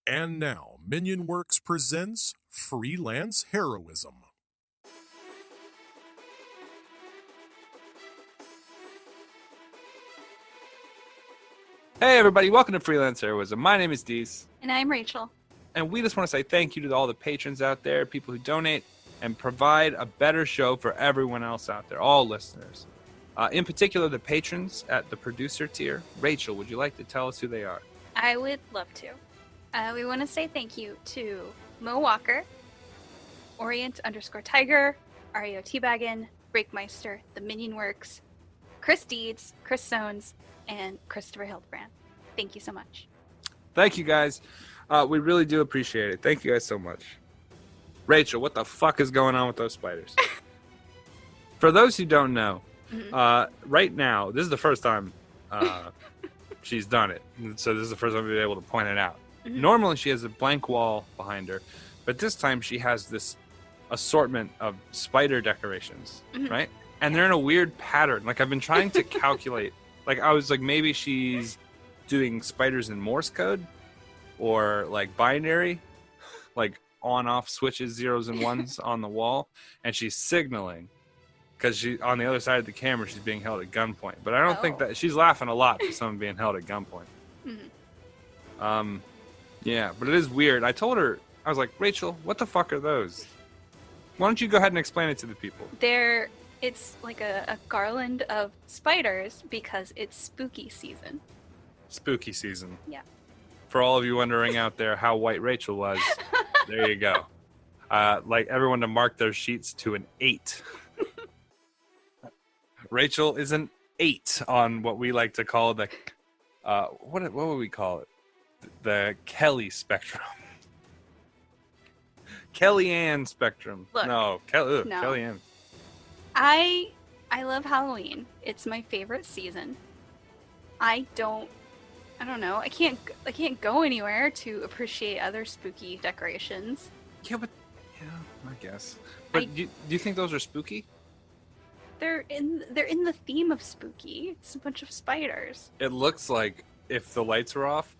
And now, Minion Works presents Freelance Heroism. Hey everybody, welcome to Freelance Heroism. My name is Dees. And I'm Rachel. And we just want to say thank you to all the patrons out there, people who donate and provide a better show for everyone else out there, all listeners. In particular, the patrons at the producer tier. Rachel, would you like to tell us who they are? I would love to. We want to say thank you to Mo Walker, Orient_Tiger, Ario Teabaggin, Breakmeister, The Minion Works, Chris Deeds, Chris Sones, and Christopher Hildbrand. Thank you so much. Thank you guys. We really do appreciate it. Thank you guys so much. Rachel, what the fuck is going on with those spiders? For those who don't know, right now, this is the first time she's done it. So this is the first time we've been able to point it out. Normally she has a blank wall behind her, but this time she has this assortment of spider decorations, right? And they're in a weird pattern. Like, I've been trying to calculate. Like, I was like, maybe she's doing spiders in Morse code or like binary, like on-off switches, zeros and ones on the wall, and she's signaling because she on the other side of the camera she's being held at gunpoint. But I don't think that she's laughing a lot for someone being held at gunpoint. Yeah, but it is weird. I told her, I was like, Rachel, what the fuck are those? Why don't you go ahead and explain it to the people? It's like a garland of spiders because it's spooky season. Spooky season. Yeah. For all of you wondering out there how white Rachel was, there you go. Like everyone to mark their sheets to an 8. Rachel is an 8 on what we like to call the, what would we call it? The Kelly spectrum. Kellyanne spectrum. Look, no. no. Kellyanne. I love Halloween. It's my favorite season. I don't know. I can't go anywhere to appreciate other spooky decorations. Yeah, I guess. But do you think those are spooky? They're in the theme of spooky. It's a bunch of spiders. It looks like if the lights were off,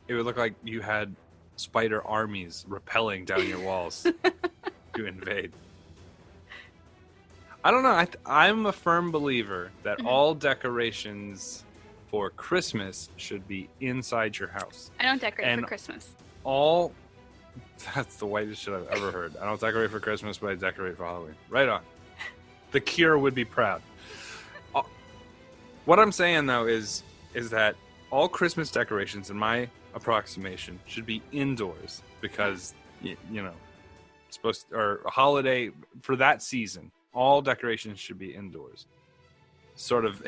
it would look like you had spider armies rappelling down your walls to invade. I don't know. I'm a firm believer that all decorations for Christmas should be inside your house. I don't decorate for Christmas. That's the whitest shit I've ever heard. I don't decorate for Christmas, but I decorate for Halloween. Right on. The Cure would be proud. What I'm saying, though, is that all Christmas decorations, in my approximation, should be indoors because, you know, or a holiday for that season. All decorations should be indoors. Sort of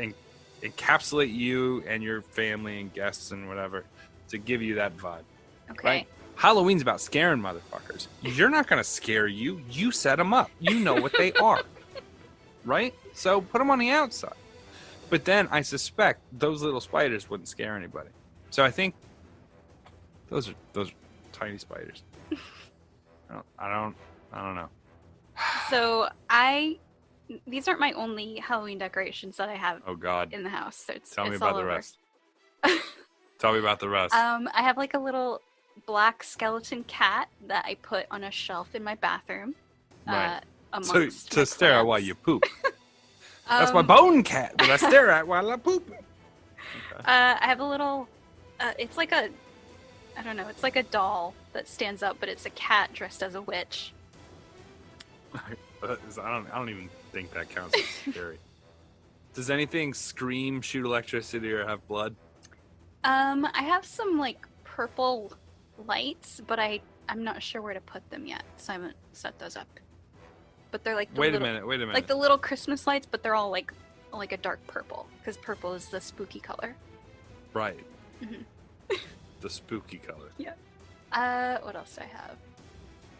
encapsulate you and your family and guests and whatever to give you that vibe. Okay. Right? Halloween's about scaring motherfuckers. You're not going to scare you. You set them up. You know what they are. Right? So put them on the outside. But then I suspect those little spiders wouldn't scare anybody. So I think those are tiny spiders. I don't know. So these aren't my only Halloween decorations that I have in the house. Tell me about the rest. Tell me about the rest. I have like a little black skeleton cat that I put on a shelf in my bathroom. Right. To stare at while you poop. That's my bone cat that I stare at while I poop. Okay. I have a little, it's like it's like a doll that stands up, but it's a cat dressed as a witch. I don't even think that counts as scary. Does anything scream, shoot electricity, or have blood? I have some like purple lights, but I'm not sure where to put them yet, so I haven't set those up. But they're like wait a minute. Like the little Christmas lights, but they're all like a dark purple because purple is the spooky color. Right. The spooky color. Yeah. What else do I have?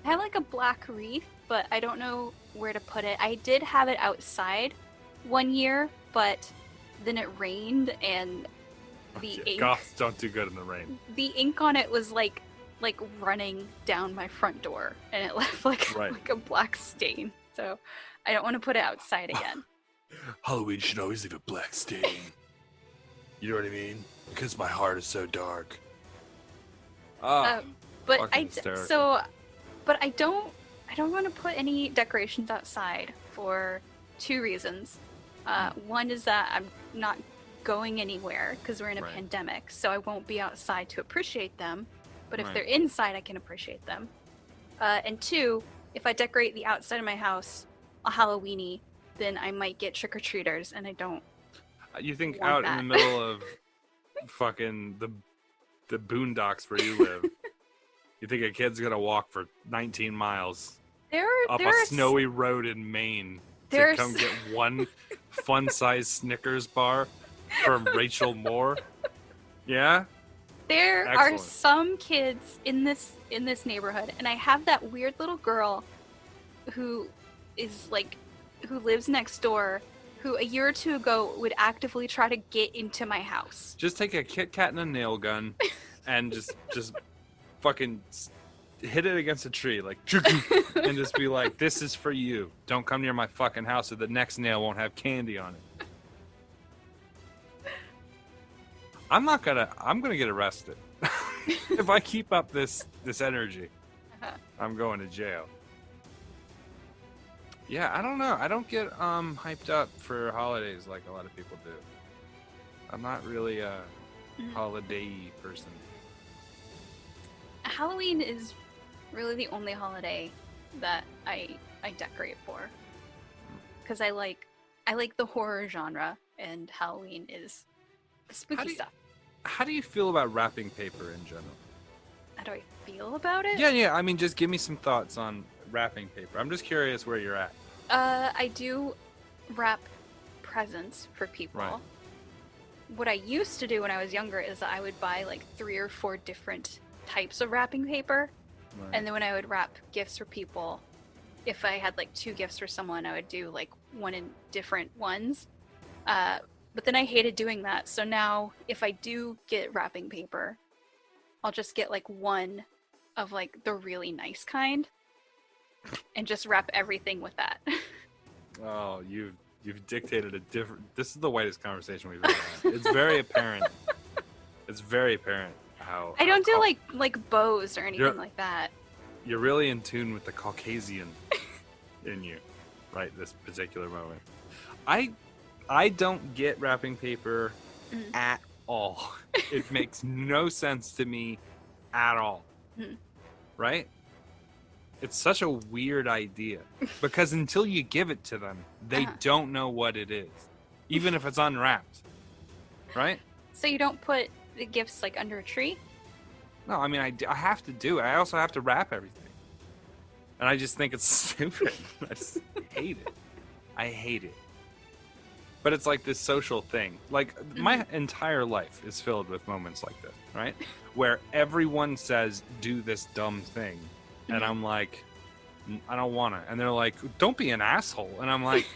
I have like a black wreath, but I don't know where to put it. I did have it outside one year, but then it rained and the ink. Goths don't do good in the rain. The ink on it was like running down my front door, and it left like a black stain. So I don't want to put it outside again. Halloween should always leave a black stain. You know what I mean? Because my heart is so dark. Oh, But fucking hysterical. but I don't want to put any decorations outside for 2 reasons. One is that I'm not going anywhere because we're in a Right. pandemic, so I won't be outside to appreciate them. But if Right. they're inside, I can appreciate them. And 2, if I decorate the outside of my house a Halloweeny, then I might get trick-or-treaters, and I don't. You think want out that. in the middle of fucking the boondocks where you live, you think a kid's gonna walk for 19 miles up a snowy road in Maine to there's- come get one fun-sized Snickers bar from Rachel Moore? Yeah? There Excellent. are some kids in this neighborhood, and I have that weird little girl who is like who lives next door, who a year or 2 ago would actively try to get into my house. Just take a Kit Kat and a nail gun and just fucking hit it against a tree, like, and just be like, this is for you. Don't come near my fucking house or the next nail won't have candy on it. I'm gonna get arrested. If I keep up this energy, I'm going to jail. Yeah, I don't know. I don't get hyped up for holidays like a lot of people do. I'm not really a holiday person. Halloween is really the only holiday that I decorate for, because I like the horror genre, and Halloween is the spooky stuff. How do you feel about wrapping paper in general? How do I feel about it? Yeah. I mean, just give me some thoughts on wrapping paper. I'm just curious where you're at. I do wrap presents for people. Right. What I used to do when I was younger is that I would buy like 3 or 4 different types of wrapping paper. Right. And then when I would wrap gifts for people, if I had like 2 gifts for someone, I would do like one in different ones. But then I hated doing that. So now if I do get wrapping paper, I'll just get like one of like the really nice kind and just wrap everything with that. Oh, you've dictated a different. This is the whitest conversation we've ever had. It's very apparent. It's very apparent how. I don't do how- like bows or anything You're- like that. You're really in tune with the Caucasian in you, right? This particular moment. I don't get wrapping paper at all. It makes no sense to me at all. Right? It's such a weird idea because until you give it to them, they don't know what it is, even if it's unwrapped. Right? So you don't put the gifts like under a tree? No, I mean, I have to do it. I also have to wrap everything. And I just think it's stupid. I just hate it. I hate it. But it's like this social thing. Like, my entire life is filled with moments like this, right? Where everyone says, do this dumb thing. And I'm like, I don't want to. And they're like, don't be an asshole. And I'm like,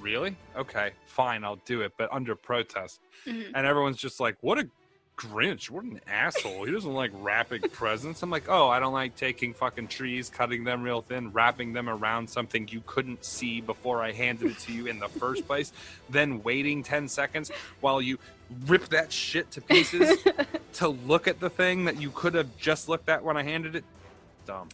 really? Okay, fine, I'll do it, but under protest. And everyone's just like, what a Grinch, what an asshole. He doesn't like wrapping presents. I'm like, oh, I don't like taking fucking trees, cutting them real thin, wrapping them around something you couldn't see before I handed it to you in the first place, then waiting 10 seconds while you rip that shit to pieces to look at the thing that you could have just looked at when I handed it. Dumb.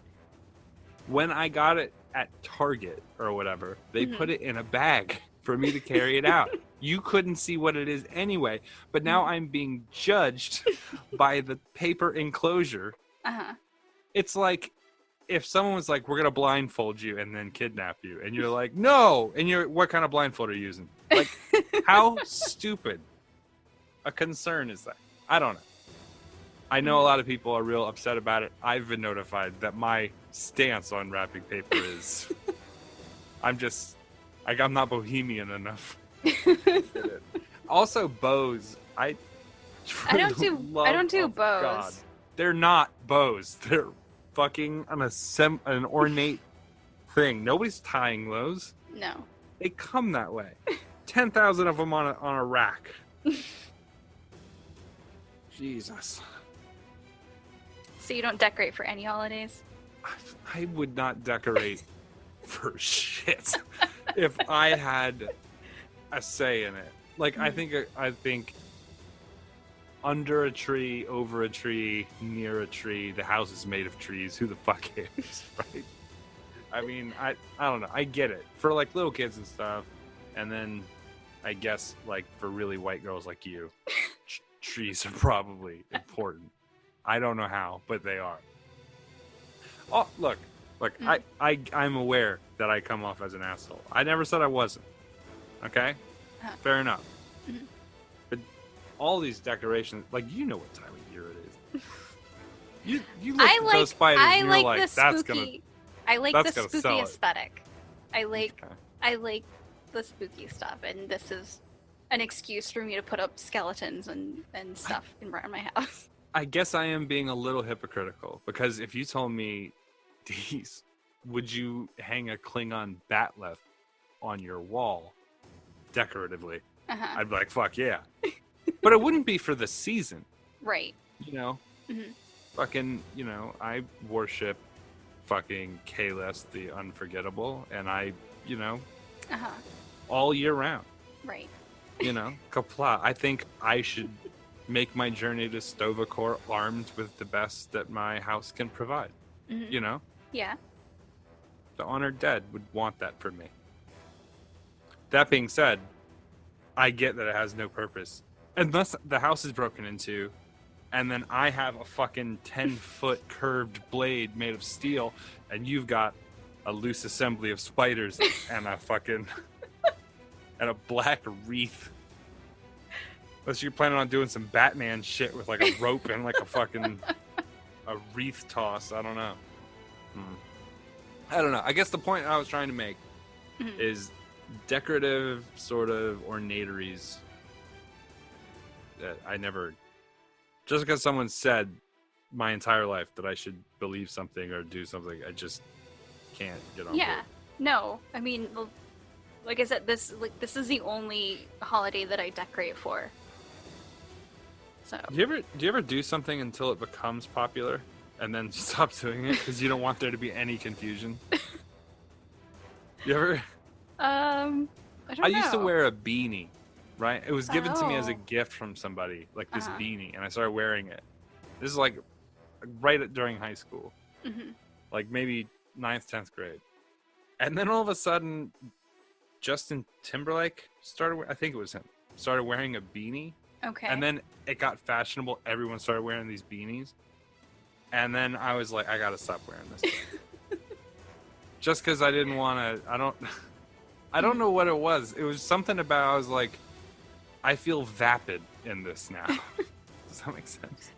When I got it at Target or whatever, they put it in a bag for me to carry it out. You couldn't see what it is anyway, but now I'm being judged by the paper enclosure. It's like if someone was like, we're going to blindfold you and then kidnap you, and you're like, no, and you're, what kind of blindfold are you using? Like, how stupid a concern is that? I don't know. I know a lot of people are real upset about it. I've been notified that my stance on wrapping paper is I'm not bohemian enough. Also, bows. I don't do bows. God, they're not bows. They're fucking an ornate thing. Nobody's tying those. No. They come that way. 10,000 of them on a rack. Jesus. So you don't decorate for any holidays? I would not decorate for shit if I had a say in it. Like, I think under a tree, over a tree, near a tree. The house is made of trees. Who the fuck cares, right? I mean, I don't know. I get it for like little kids and stuff, and then I guess like for really white girls like you, trees are probably important. I don't know how, but they are. Oh, look, I'm aware that I come off as an asshole. I never said I wasn't. Okay, fair enough. Mm-hmm. But all these decorations, like you know what time of year it is. You look at those spiders and you're like, that's gonna. I like that's the gonna spooky sell it. aesthetic. I like Okay. the spooky stuff, and this is an excuse for me to put up skeletons and stuff around my house. I guess I am being a little hypocritical because if you told me, Dees, would you hang a Klingon batleth on your wall decoratively? Uh-huh. I'd be like, fuck yeah. But it wouldn't be for the season. Right. You know? Mhm. Fucking, I worship fucking Kalis the Unforgettable, and I, Uh-huh. all year round. Right. Kapla. I think I should make my journey to Stovacor armed with the best that my house can provide. Mhm. Yeah. The honored dead would want that for me. That being said, I get that it has no purpose. Unless the house is broken into, and then I have a fucking 10-foot curved blade made of steel, and you've got a loose assembly of spiders and a fucking... and a black wreath. Unless you're planning on doing some Batman shit with like a rope and like a fucking... a wreath toss. I don't know. I don't know. I guess the point I was trying to make is decorative sort of ornateries that I never... Just because someone said my entire life that I should believe something or do something, I just can't get on Yeah. board. No. I mean, like I said, this is the only holiday that I decorate for. So. Do you ever do something until it becomes popular and then stop doing it because you don't want there to be any confusion? You ever? I don't know. I used to wear a beanie, right? It was given to me as a Oh. gift from somebody, like this Uh-huh. beanie, and I started wearing it. This is like during high school, Mhm. like maybe 9th, 10th grade. And then all of a sudden, Justin Timberlake I think it was him, started wearing a beanie. Okay. And then it got fashionable. Everyone started wearing these beanies. And then I was like, I gotta stop wearing this. Just because I didn't want to, I don't know what it was. It was something about, I was like, I feel vapid in this now. Does that make sense?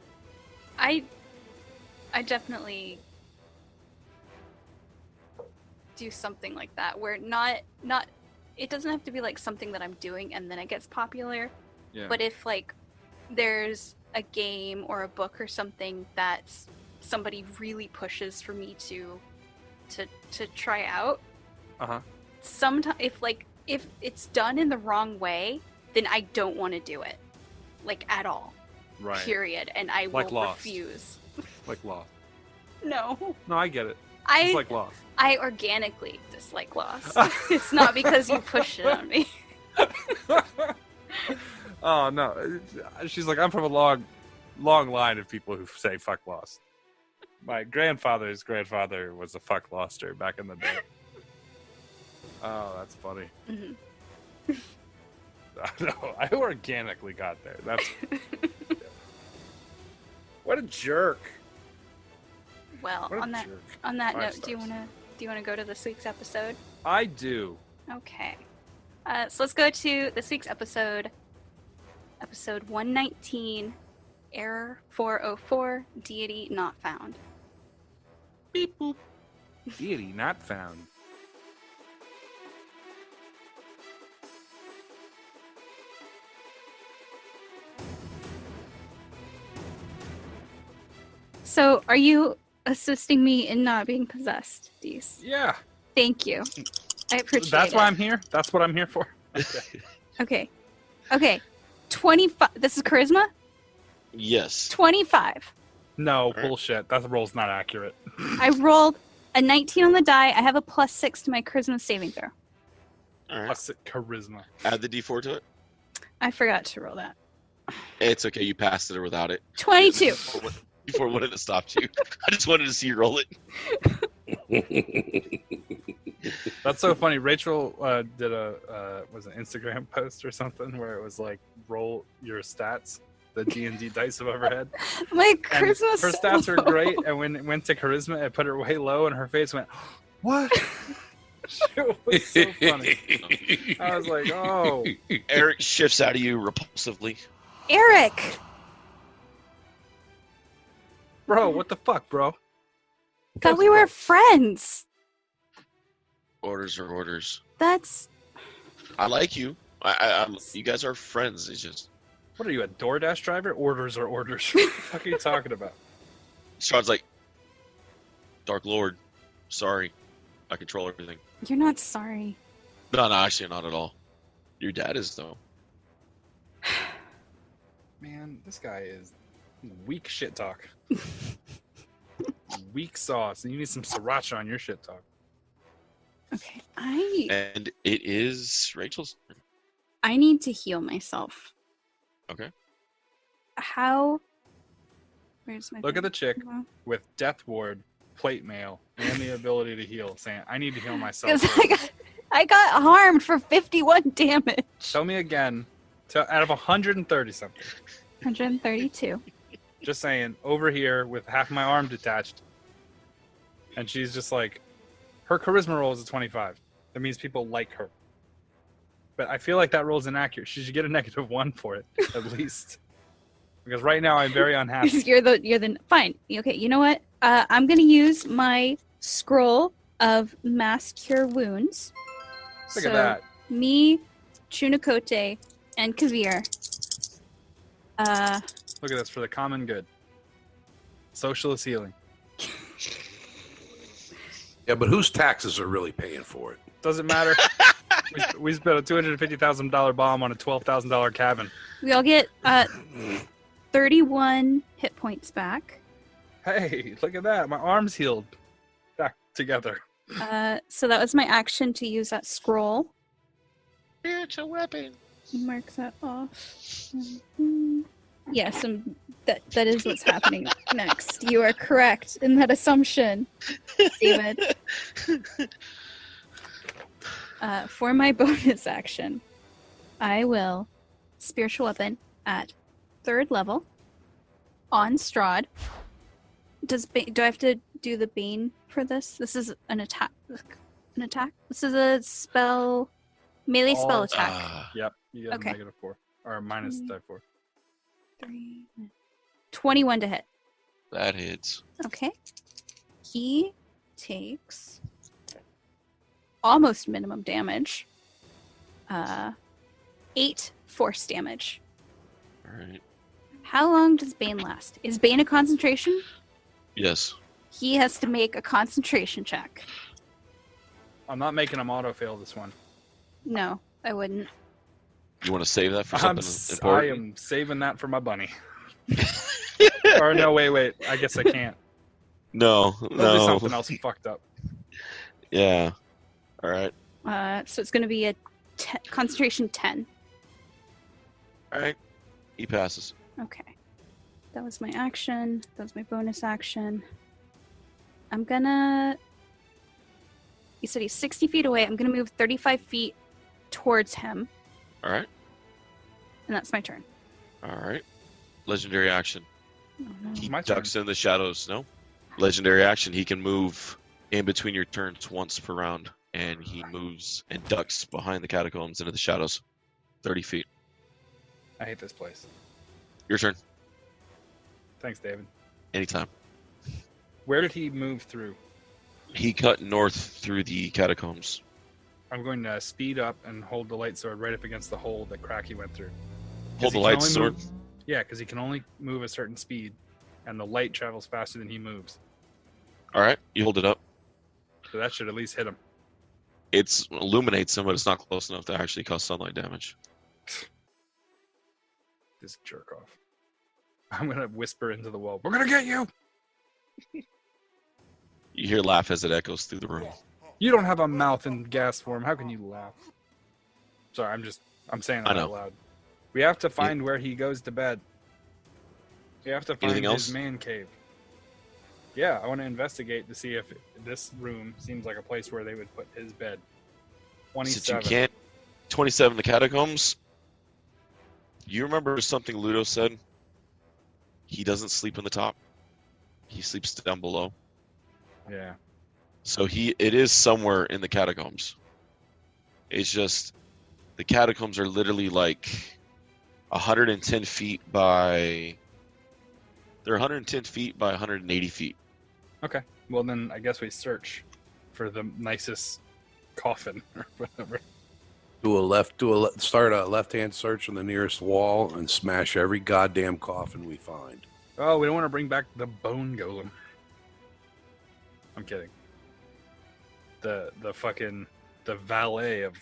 I definitely do something like that where not it doesn't have to be like something that I'm doing and then it gets popular. Yeah. But if like there's a game or a book or something that somebody really pushes for me to try out, sometimes if it's done in the wrong way, then I don't want to do it, like at all. Right. Period. And I Like will Lost. refuse. Like Lost. No. No, I get it. It's like Lost. I organically dislike Lost. It's not because you pushed it on me. Oh no, she's like, I'm from a long line of people who say fuck Lost. My grandfather's grandfather was a fuck Loster back in the day. Oh, that's funny. Mhm. No, I organically got there. That's what a jerk. Well, What a on that jerk. note, 5 do you stars. want to go to this week's episode? I do. Okay. So let's go to this week's episode. Episode 119, Error 404, Deity Not Found. Beep boop. Deity not found. So, are you assisting me in not being possessed, Dees? Yeah. Thank you. I appreciate it. That's why I'm here. That's what I'm here for. Okay. 25. This is charisma? Yes. 25. No, bullshit. That roll's not accurate. I rolled a 19 on the die. I have a +6 to my charisma saving throw. All right. Plus charisma. Add the D4 to it. I forgot to roll that. It's okay. You passed it or without it. 22. Before it wouldn't have stopped you. I just wanted to see you roll it. That's so funny. Rachel did was an Instagram post or something where it was like roll your stats, the D&D dice have ever had. My And charisma. her stats are great, and when it went to charisma, it put her way low, and her face went, "What?" It was so funny. I was like, "Oh." Eric shifts out of you repulsively. Eric. Bro, what the fuck, bro? Thought we were friends. Orders are orders. That's. I like you. You guys are friends. It's just. What are you, a DoorDash driver? Orders are orders. What the fuck are you talking about? Strahd's like, Dark Lord, sorry. I control everything. You're not sorry. No, actually not at all. Your dad is, though. Man, this guy is weak shit talk. Weak sauce. And you need some sriracha on your shit talk. Okay, And it is Rachel's turn. I need to heal myself. Okay. How? Where's my? Look at the chick Well, with Death Ward, plate mail, and the ability to heal, saying, I need to heal myself. 'cause I got harmed for 51 damage. Tell me again, out of 130 something. 132. Just saying, over here with half my arm detached. And she's just like, her charisma roll is a 25. That means people like her. But I feel like that roll is inaccurate. She should get a -1 for it, at least. Because right now I'm very unhappy. you're the fine. Okay, you know what? I'm gonna use my scroll of mass cure wounds. Look at that. Me, Chunakote, and Kavir. Look at this, for the common good. Socialist healing. Yeah, but whose taxes are really paying for it? Doesn't matter. we spent a $250,000 bomb on a $12,000 cabin. We all get 31 hit points back. Hey, look at that. My arm's healed. Back together. So that was my action to use that scroll. Spiritual weapon. Mark that off. Yes, that is what's happening next. You are correct in that assumption, David. For my bonus action, I will spiritual weapon at 3rd level on Strahd. Do I have to do the Bane for this? This is an attack. This is a spell, melee spell attack. Yep, you get Okay. a -4. Or minus die 4. 3, 21 to hit. That hits. Okay. He takes almost minimum damage. 8 force damage. Alright. How long does Bane last? Is Bane a concentration? Yes. He has to make a concentration check. I'm not making him auto-fail this one. No, I wouldn't. You want to save that for I something important? am saving that for my bunny. Or no, wait. I guess I can't. No. I'll do something No. else fucked up. Yeah. Alright. So it's going to be a concentration 10. Alright. He passes. Okay. That was my action. That was my bonus action. I'm gonna... You said he's 60 feet away. I'm gonna move 35 feet towards him. Alright. And that's my turn. Alright. Legendary action. Oh, no. He My turn. ducks in the shadows. No. Legendary action. He can move in between your turns once per round. And he moves and ducks behind the catacombs into the shadows. 30 feet. I hate this place. Your turn. Thanks, David. Anytime. Where did he move through? He cut north through the catacombs. I'm going to speed up and hold the light sword right up against the hole that Cracky went through. Hold the he can light only sword. move- Yeah, because he can only move a certain speed, and the light travels faster than he moves. Alright. You hold it up. So that should at least hit him. It illuminates him, but it's not close enough to actually cause sunlight damage. This jerk off. I'm going to whisper into the wall, "We're going to get you!" You hear laugh as it echoes through the room. You don't have a mouth in gas form. How can you laugh? Sorry, I'm saying that I know. out loud. We have to find where he goes to bed. We have to find Anything else? his man cave. Yeah, I want to investigate to see if this room seems like a place where they would put his bed. Since 27. you can't 27 the catacombs. You remember something Ludo said? He doesn't sleep on the top. He sleeps down below. Yeah. So it is somewhere in the catacombs. It's just the catacombs are literally like 110 feet by. They're 110 feet by 180 feet. Okay. Well, then I guess we search for the nicest coffin or whatever. Start a left-hand search on the nearest wall and smash every goddamn coffin we find. Oh, we don't want to bring back the bone golem. I'm kidding. The valet of.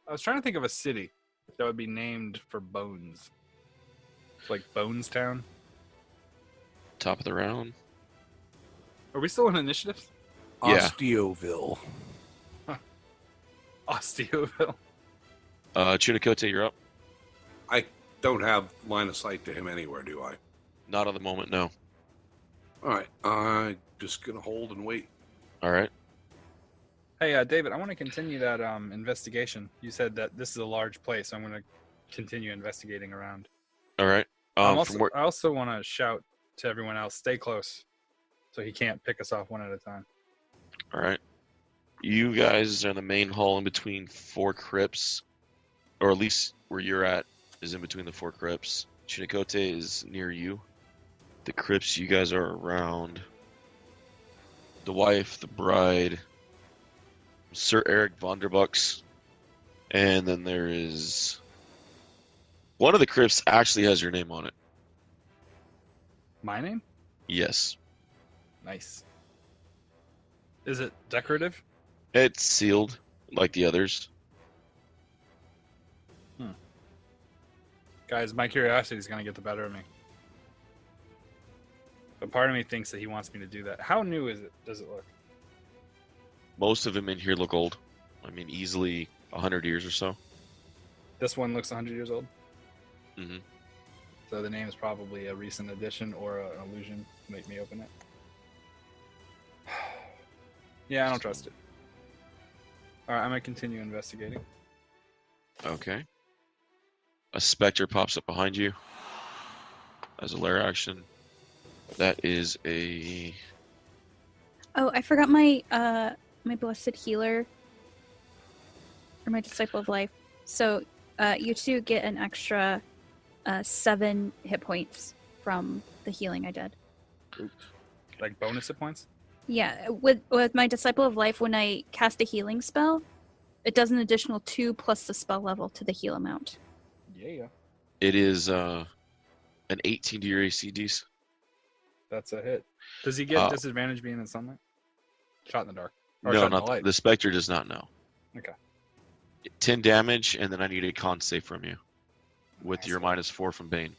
I was trying to think of a city that would be named for bones. Like Bonestown. Top of the round. Are we still in initiative? Yeah. Osteoville. Osteoville. Chunikote, you're up. I don't have line of sight to him anywhere, do I? Not at the moment, no. All right. I'm just going to hold and wait. All right. Hey, David, I want to continue that investigation. You said that this is a large place. So I'm going to continue investigating around. All right. I also want to shout to everyone else, stay close, so he can't pick us off one at a time. All right. You guys are in the main hall in between 4 crypts, or at least where you're at is in between the 4 crypts. Chunikote is near you. The crypts you guys are around. The wife, the bride, Sir Eric Vonderbucks, and then there is one of the crypts actually has your name on it. My name? Yes. Nice. Is it decorative? It's sealed like the others. Guys, my curiosity is going to get the better of me. But part of me thinks that he wants me to do that. How new is it? Does it look? Most of them in here look old. I mean, easily 100 years or so. This one looks 100 years old? Mm-hmm. So the name is probably a recent addition or an illusion to make me open it. Yeah, I don't trust it. Alright, I'm going to continue investigating. Okay. A specter pops up behind you as a lair action. That is a... Oh, I forgot my my blessed healer or my disciple of life. So you two get an extra 7 hit points from the healing I did. Like bonus hit points? Yeah, with my disciple of life, when I cast a healing spell, it does an additional 2 plus the spell level to the heal amount. Yeah. It is an 18 to your ACDs. That's a hit. Does he get disadvantage being in sunlight? Shot in the dark. Or No, shot in not the light. the specter does not know. Okay. 10 damage, and then I need a con save from you with your -4 from Bane.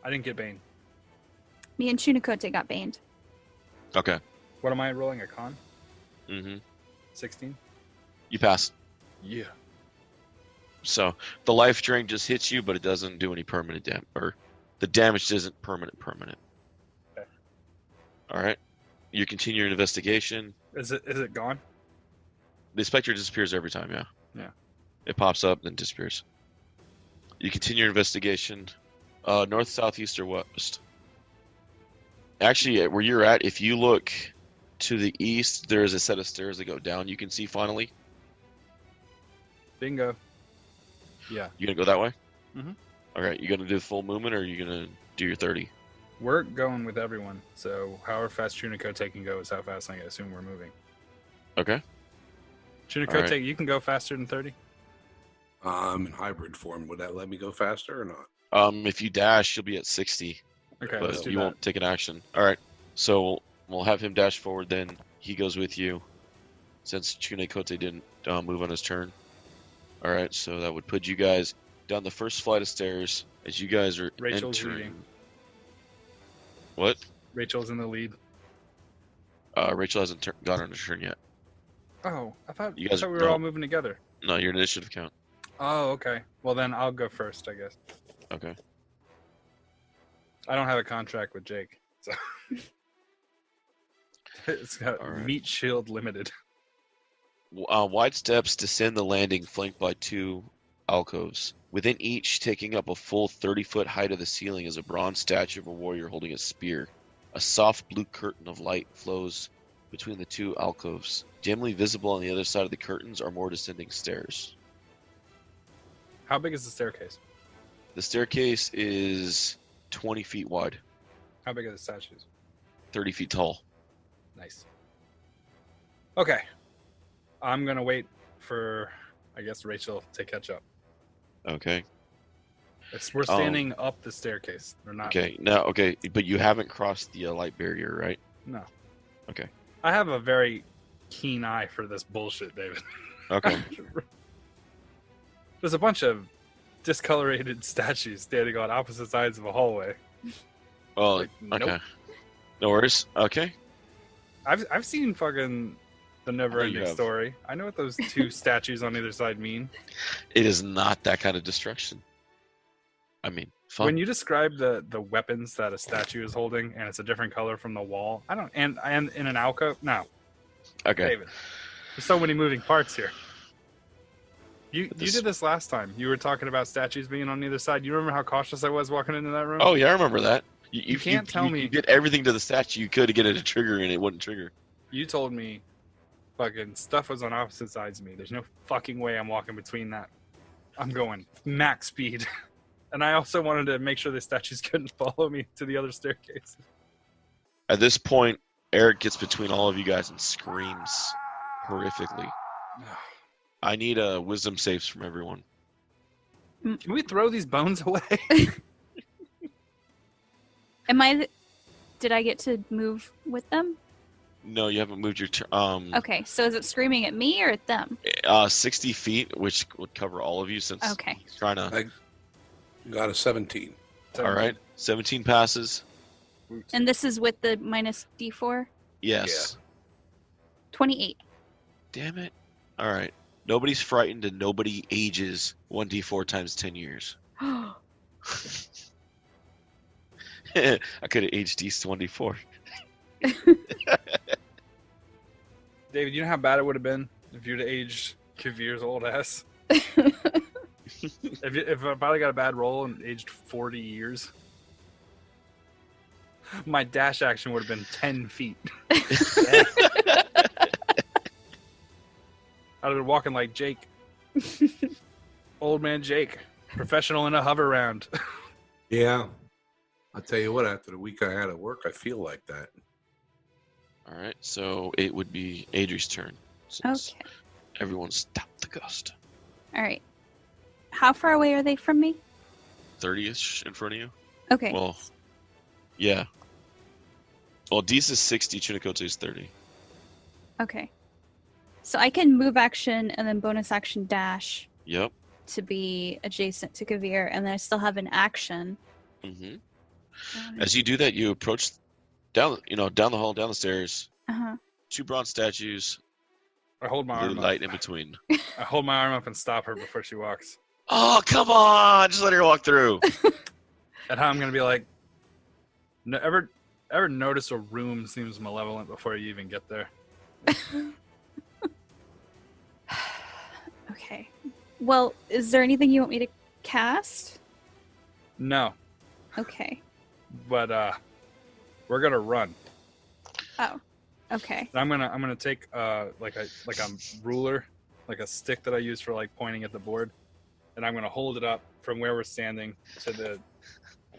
I didn't get Bane. Me and Chunikote got baned. Okay. What am I rolling? A con? Mm-hmm. 16? You pass. Yeah. So the life drain just hits you, but it doesn't do any permanent damage, or the damage isn't permanent. Okay. All right. You continue your investigation. Is it gone? The specter disappears every time. Yeah. Yeah. It pops up, then disappears. You continue your investigation. North, south, east, or west. Actually, where you're at, if you look to the east, there is a set of stairs that go down. You can see finally. Bingo. Yeah. You gonna go that way? Mhm. All right. You gonna do the full movement, or are you gonna do your 30? We're going with everyone, so however fast Chunikote can go is how fast I assume we're moving. Okay. Chunikote, Alright. you can go faster than 30? I'm in hybrid form. Would that let me go faster or not? If you dash, you'll be at 60, Okay, let's but do you that. won't take an action. All right. So we'll have him dash forward. Then he goes with you, since Chunikote didn't move on his turn. All right. So that would put you guys down the first flight of stairs as you guys are Rachel's entering. leading. What? Rachel's in the lead. Rachel hasn't got on her turn yet. Oh, I thought You guys we were don't. all moving together. No, your initiative count. Oh, okay. Well, then I'll go first, I guess. Okay. I don't have a contract with Jake, so it's got All right. Meat Shield Limited. Wide steps descend the landing, flanked by 2 alcoves. Within each, taking up a full 30-foot height of the ceiling, is a bronze statue of a warrior holding a spear. A soft blue curtain of light flows between the 2 alcoves. Dimly visible on the other side of the curtains are more descending stairs. How big is the staircase? The staircase is 20 feet wide, How big are the statues? 30 feet tall. Nice. Okay. I'm going to wait for, I guess, Rachel to catch up. Okay. We're standing up the staircase. We're not. Okay. Now, okay, but you haven't crossed the light barrier, right? No. Okay. I have a very keen eye for this bullshit, David. Okay. There's a bunch of discolorated statues standing on opposite sides of a hallway. Oh, Like, okay. nope. No worries. Okay. I've seen fucking The Never I know you Ending have. Story. I know what those 2 statues on either side mean. It is not that kind of destruction. I mean, fun. When you describe the weapons that a statue is holding and it's a different color from the wall, I don't and in an alcove. No, Okay. David. There's so many moving parts here. You This- did this last time. You were talking about statues being on either side. You remember how cautious I was walking into that room? Oh, yeah, I remember that. You can't tell me- You did everything to the statue you could to get it to trigger, and it wouldn't trigger. You told me fucking stuff was on opposite sides of me. There's no fucking way I'm walking between that. I'm going max speed. And I also wanted to make sure the statues couldn't follow me to the other staircase. At this point, Eric gets between all of you guys and screams horrifically. I need wisdom saves from everyone. Can we throw these bones away? Did I get to move with them? No, you haven't moved your turn. Okay, so is it screaming at me or at them? 60 feet, which would cover all of you since Okay. he's trying to. Got a 17. All right, 17 passes. And this is with the minus D4? Yes. 28. Damn it. All right. Nobody's frightened and nobody ages 1d4 times 10 years. I could have aged these 1d4. David, you know how bad it would have been if you'd have aged Kavir's old ass? If I probably got a bad roll and aged 40 years, my dash action would have been 10 feet. I'd have been walking like Jake. Old man Jake. Professional in a hover round. Yeah. I'll tell you what, after the week I had at work, I feel like that. All right, so it would be Adri's turn. Since Okay. everyone stopped the gust. All right. How far away are they from me? 30-ish in front of you? Okay. Well, yeah. Well, Dees is 60, Chunikote is 30. Okay. So I can move action and then bonus action dash Yep. to be adjacent to Kavir, and then I still have an action. hmm As you do that, you approach down the hall, down the stairs. Uh-huh. 2 bronze statues, I hold my blue arm light up. in between. I hold my arm up and stop her before she walks. Oh, come on! Just let her walk through. And how I'm gonna be like, ever notice a room seems malevolent before you even get there? Okay. Well, is there anything you want me to cast? No, Okay. but we're gonna run. Oh. Okay. And I'm gonna take like a ruler, like a stick that I use for like pointing at the board, and I'm gonna hold it up from where we're standing to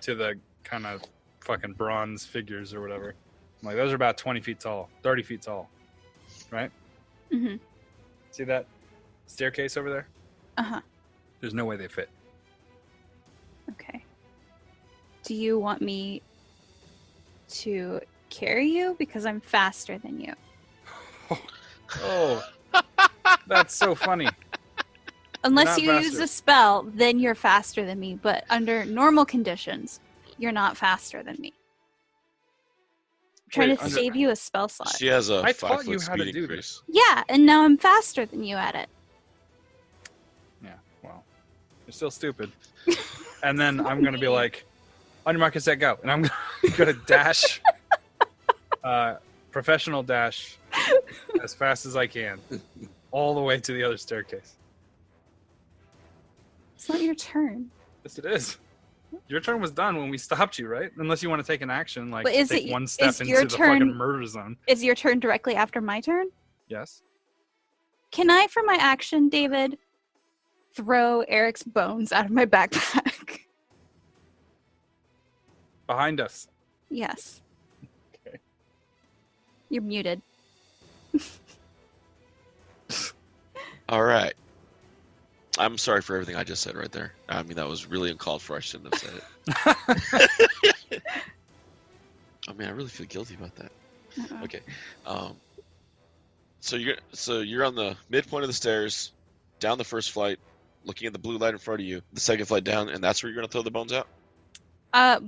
the kind of fucking bronze figures or whatever. I'm like, those are about 20 feet tall, 30 feet tall, right? Mm-hmm. See that staircase over there? Uh-huh. There's no way they fit. Okay. Do you want me to carry you? Because I'm faster than you. Oh, that's so funny. Unless Not you use faster. a spell, then you're faster than me. But under normal conditions, you're not faster than me. I'm trying Wait, to under- save you a spell slot. She has a I 5 taught you foot how to speed do increase. Yeah, and now I'm faster than you at it. Yeah, well, still stupid. And then I'm going to be like, on your mark, set, go. And I'm going to dash, professional dash, as fast as I can, all the way to the other staircase. It's not your turn. Yes, it is. Your turn was done when we stopped you, right? Unless you want to take an action, like But is take it- one step is into your the turn- fucking murder zone. Is your turn directly after my turn? Yes. Can I, for my action, David, throw Eric's bones out of my backpack? Behind us. Yes. Okay. You're muted. All right. I'm sorry for everything I just said right there. I mean, that was really uncalled for. I shouldn't have said it. I mean, I really feel guilty about that. Uh-oh. Okay. So you're on the midpoint of the stairs, down the first flight, looking at the blue light in front of you. The second flight down, and that's where you're gonna throw the bones out.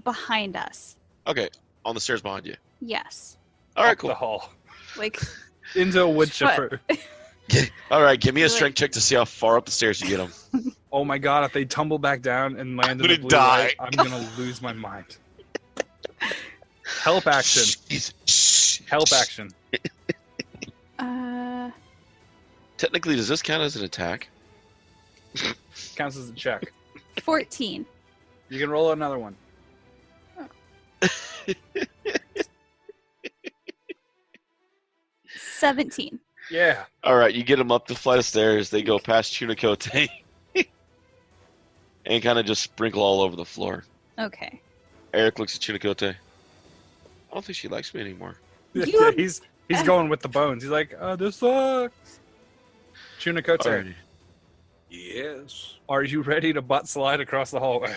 Behind us. Okay, on the stairs behind you. Yes. All right, Up cool. the hall. Like, Into a wood chipper. All right, give me a strength check to see how far up the stairs you get them. Oh my god, if they tumble back down and land in I'm the gonna blue die. light, I'm gonna lose my mind. Help action. Shh. Help action. Technically, does this count as an attack? Counts as a check. 14. You can roll another one. 17. Yeah. All right, you get them up the flight of stairs. They go past Chunikote and kind of just sprinkle all over the floor. Okay. Eric looks at Chunikote. I don't think she likes me anymore. You- He's going with the bones. He's like, this sucks. Chunikote, Alrighty. Yes. are you ready to butt slide across the hallway?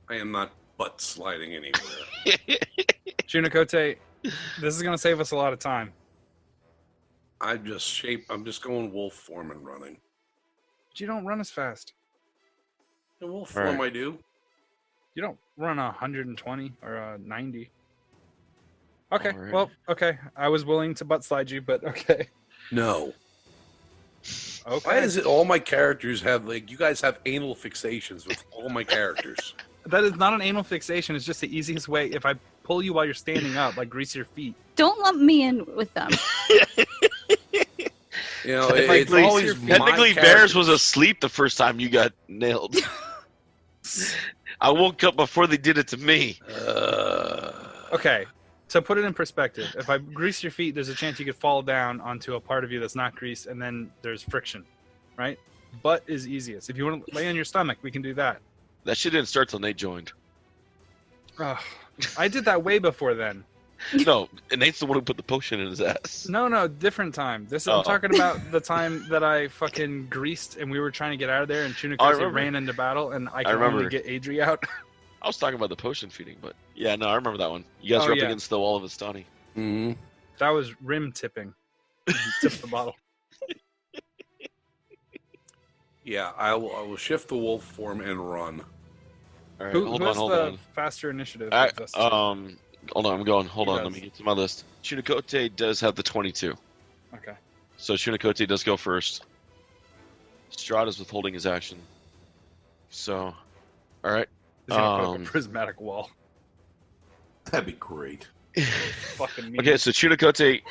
I am not butt sliding anywhere. Chunikote, this is going to save us a lot of time. I'm just going wolf form and running. But you don't run as fast. In wolf All form, right. I do. You don't run 120 or 90. Okay, Alright. well, okay. I was willing to butt slide you, but okay. No. Okay. Why is it all my characters have, like, you guys have anal fixations with all my characters? That is not an anal fixation. It's just the easiest way. If I pull you while you're standing up, like grease your feet. Don't lump me in with them. You know, If I it's grease always your feet- my Technically, Bears characters. was asleep the first time you got nailed. I woke up before they did it to me. Okay, to put it in perspective, if I grease your feet, there's a chance you could fall down onto a part of you that's not greased, and then there's friction, right? Butt is easiest. If you want to lay on your stomach, we can do that. That shit didn't start till Nate joined. Ugh, I did that way before then. No, and Nate's the one who put the potion in his ass. No, different time. This Oh. I'm talking about the time that I fucking greased and we were trying to get out of there, and I Chunikote remember. ran into battle, and I could remember. only get Adri out. I was talking about the potion feeding, but yeah, no, I remember that one. You guys Oh, were up yeah. against the wall of Astani. Mm-hmm. That was rim tipping. Tip the bottle. Yeah, I will shift the wolf form and run. All right, Who hold has on. the faster initiative? I, of us two? hold on, I'm going. Hold Who on, let does? me get to my list. Chunikote does have the 22. Okay. So Chunikote does go first. Strahd is withholding his action. So, all right. He's gonna put up Um, a prismatic wall. That'd be great. Fucking me. Okay, so Chunikote,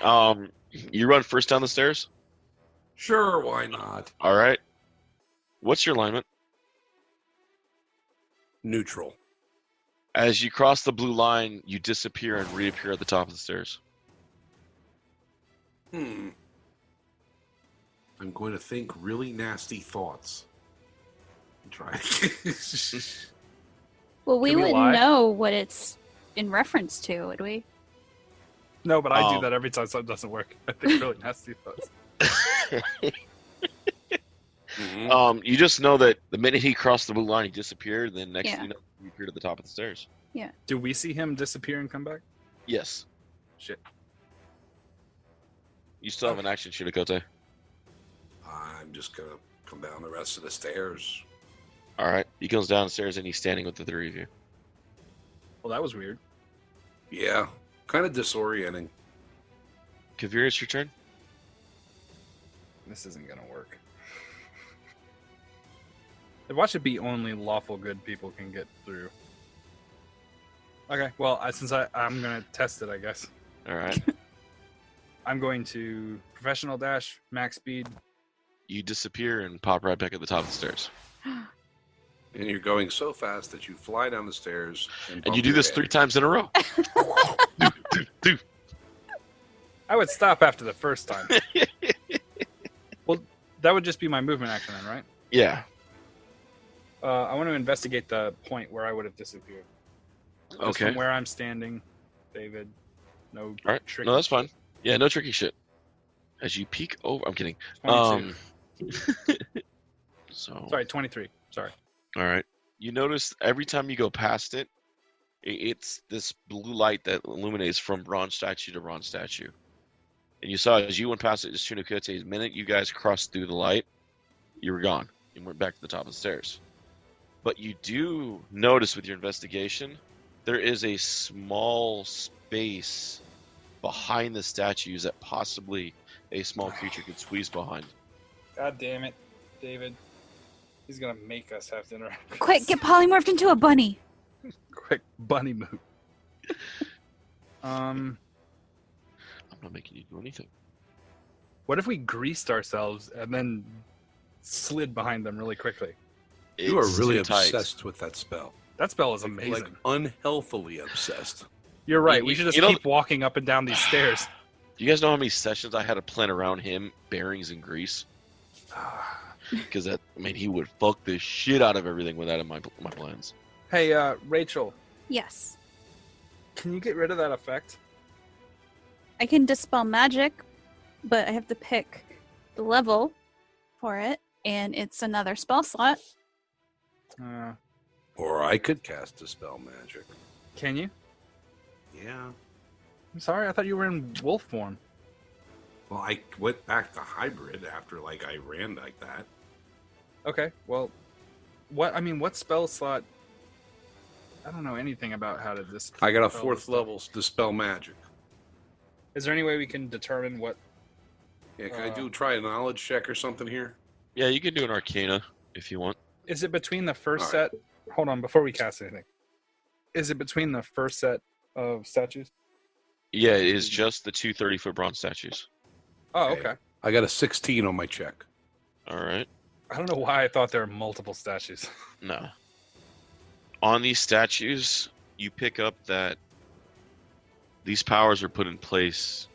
you run first down the stairs. Sure, why not? All right. What's your alignment? Neutral. As you cross the blue line, you disappear and reappear at the top of the stairs. I'm going to think really nasty thoughts. Try. Well, we Can we wouldn't lie? know what it's in reference to, would we? No, but I do Um, that every time something doesn't work. I think really nasty thoughts. Mhm. You just know that the minute he crossed the blue line, he disappeared. Then next Yeah. thing you know, he appeared at the top of the stairs. Do we see him disappear and come back? Yes. Shit. You still have an action, Chunikote. I'm just gonna come down the rest of the stairs. All right. He comes downstairs and he's standing with the three of you. Well, that was weird. Yeah, kind of disorienting. Kavir, it's your turn. This isn't gonna work. Watch it be only lawful good people can get through. Okay, well, since I'm going to test it, I guess. All right. I'm going to professional dash, max speed. You disappear and pop right back at the top of the stairs. And you're going so fast that you fly down the stairs and And you do this 3 times in a row. I would stop after the first time. Well, that would just be my movement action then, right? Yeah. I want to investigate the point where I would have disappeared. Just Okay. From where I'm standing, David. No All right. tricky. No, that's fine. Yeah, no tricky shit. As you peek over, I'm kidding. 22. So. Sorry, 23. Sorry. All right. You notice every time you go past it, it's this blue light that illuminates from bronze statue to bronze statue. And you saw as you went past it, just Tsunakote, the minute you guys crossed through the light, you were gone. You went back to the top of the stairs. But you do notice with your investigation, there is a small space behind the statues that possibly a small creature could squeeze behind. God damn it, David. He's going to make us have to interact. Quick, get polymorphed into a bunny. Quick bunny move. I'm not making you do anything. What if we greased ourselves and then slid behind them really quickly? You are It's really too tight. obsessed with that spell. That spell is amazing. Like unhealthily obsessed. You're right. You- We should just you know- keep walking up and down these stairs. Do you guys know how many sessions I had to plan around him, bearings and grease? Because he would fuck the shit out of everything with that in my plans. Hey, Rachel, Yes. can you get rid of that effect? I can dispel magic, but I have to pick the level for it, and it's another spell slot. Or I could cast a spell magic. Can you? Yeah. I'm sorry, I thought you were in wolf form. Well, I went back to hybrid after I ran like that. Okay, well, what spell slot? I don't know anything about how to dispel. I got a this 4th stuff. level dispel magic. Is there any way we can determine what? Yeah, can I try a knowledge check or something here? Yeah, you can do an Arcana if you want. Is it between the first All set? Hold on, before we cast anything. Is it between the first set of statues? Yeah, it is just the 2 30-foot bronze statues. Oh, Okay. okay. I got a 16 on my check. All right. I don't know why I thought there were multiple statues. No. On these statues, you pick up that these powers are put in place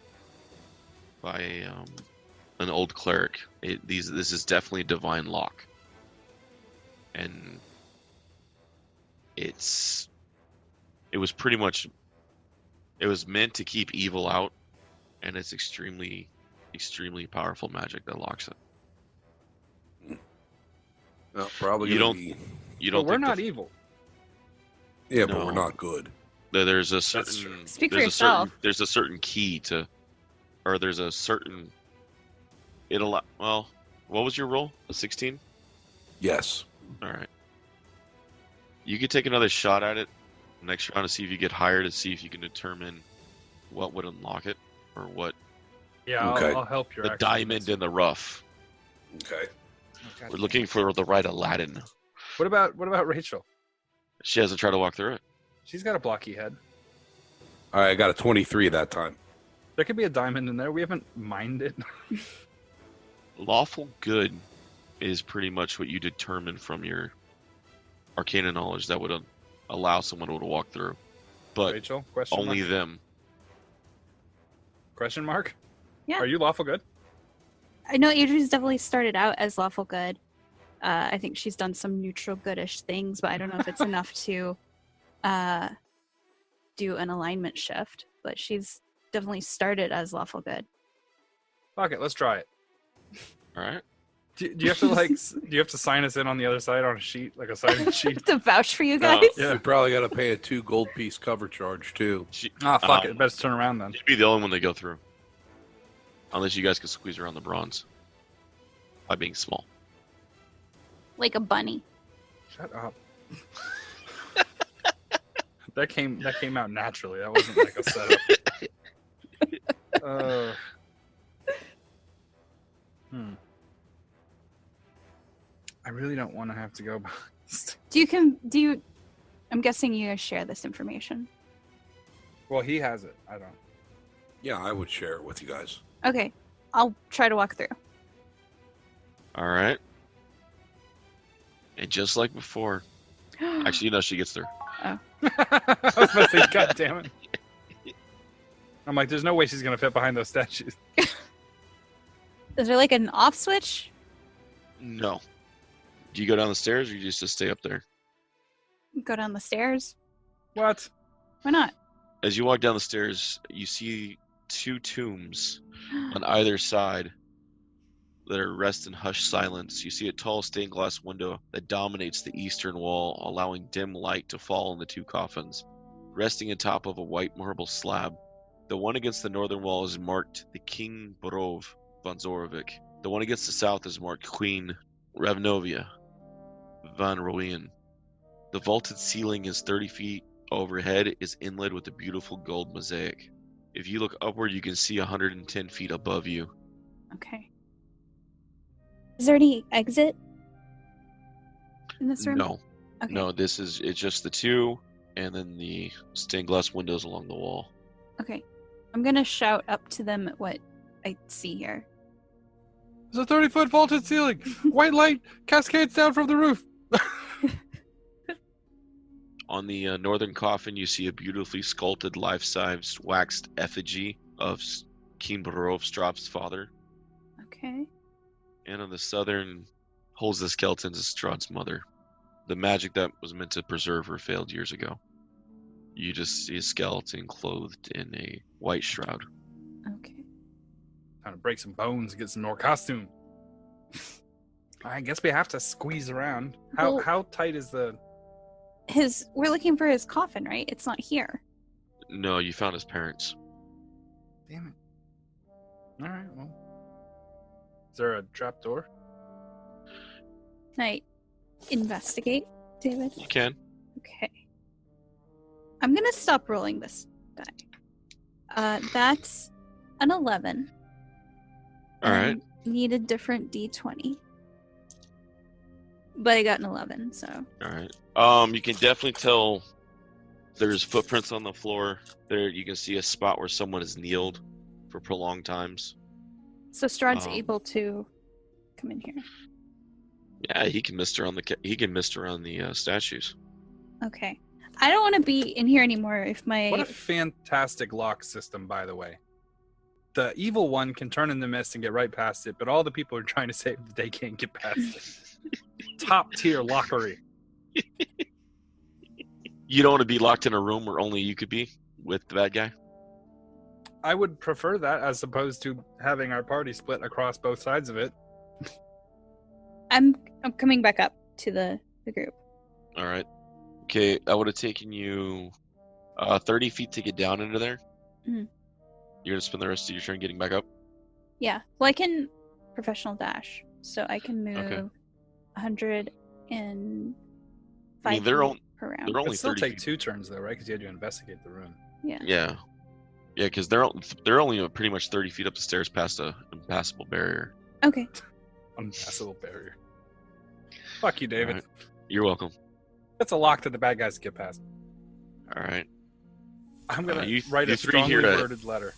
by an old cleric. This is definitely a divine lock, and it was meant to keep evil out, and it's extremely powerful magic that locks it. Well, probably You gonna don't- be. You But don't. we're think not the- evil. Yeah, but No. we're not good. There's a true. certain. Speak for there's a yourself. there's a certain key to, or there's a certain. Well, what was your roll? A 16. Yes. All right. You could take another shot at it next round to see if you get higher, to see if you can determine what would unlock it, or what Yeah, Okay. I'll help your the action diamond in the rough. Okay. Okay. We're looking for the right Aladdin. What about Rachel? She hasn't tried to walk through it. She's got a blocky head. All right, I got a 23 that time. There could be a diamond in there. We haven't mined it. Lawful good is pretty much what you determine from your arcana knowledge that would allow someone to walk through, but Rachel, question only mark? them. Question mark? Yeah. Are you lawful good? I know Adrian's definitely started out as lawful good. I think she's done some neutral goodish things, but I don't know if it's enough to do an alignment shift. But she's definitely started as lawful good. Fuck it, let's try it. All right. Do you have to do you have to sign us in on the other side on a sheet, like a sign-in sheet? To vouch for you No. guys. Yeah. You probably got to pay a 2 gold piece cover charge too. Ah, fuck Um, it. Best turn around then. You'd be the only one they go through, unless you guys can squeeze around the bronze by being small. Like a bunny. Shut up. that came out naturally. That wasn't like a setup. I really don't want to have to go behind. Do you? I'm guessing you guys share this information. Well, he has it. I don't. Yeah, I would share it with you guys. Okay, I'll try to walk through. All right. And just like before, actually, no, she gets through. I was about to say, God damn it. I'm like, there's no way she's going to fit behind those statues. Is there like an off switch? No. Do you go down the stairs, or you just stay up there? Go down the stairs. What? Why not? As you walk down the stairs, you see 2 tombs on either side that are rest in hushed silence. You see a tall stained glass window that dominates the eastern wall, allowing dim light to fall on the 2 coffins, resting atop of a white marble slab. The one against the northern wall is marked the King Borov von Zorovic. The one against the south is marked Queen Ravnovia von Royen. The vaulted ceiling is 30 feet overhead, is inlaid with a beautiful gold mosaic. If you look upward, you can see 110 feet above you. Okay. Is there any exit in this room? No. Okay. No, it's just the 2, and then the stained glass windows along the wall. Okay. I'm gonna shout up to them what I see here. There's a 30-foot vaulted ceiling. White light cascades down from the roof. On the northern coffin, you see a beautifully sculpted, life-sized, waxed effigy of King Borov, Strahd's father. Okay. And on the southern, holds the skeletons of Strahd's mother. The magic that was meant to preserve her failed years ago. You just see a skeleton clothed in a white shroud. Okay. Time to break some bones and get some more costume. I guess we have to squeeze around. Well- How tight is the... We're looking for his coffin, right? It's not here. No, you found his parents. Damn it. Alright, well. Is there a trap door? Can I investigate, David? You can. Okay. I'm gonna stop rolling this die. That's an 11. All right. I need a different D20. But I got an 11, so. All right. You can definitely tell there's footprints on the floor. There, you can see a spot where someone has kneeled for prolonged times. So Strahd's able to come in here. Yeah, he can mist around the statues. Okay. I don't want to be in here anymore if my... What a fantastic lock system, by the way. The evil one can turn in the mist and get right past it, but all the people who are trying to save the day can't get past it. Top tier lockery. You don't want to be locked in a room where only you could be with the bad guy? I would prefer that as opposed to having our party split across both sides of it. I'm coming back up to the group. All right. Okay, that would have taken you 30 feet to get down into there. Mhm. You're going to spend the rest of your turn getting back up? Yeah. Well, I can professional dash, so I can move Okay. 105 I mean, they're feet per round. only It'd still 30 take feet. 2 turns, though, right? Because you had to investigate the room. Yeah. Yeah. Yeah, because they're only pretty much 30 feet up the stairs past a impassable barrier. Okay. Unpassable barrier. Fuck you, David. All right. You're welcome. That's a lock that the bad guys get past. All right. I'm going You- to write you a three strongly hear a- worded letter.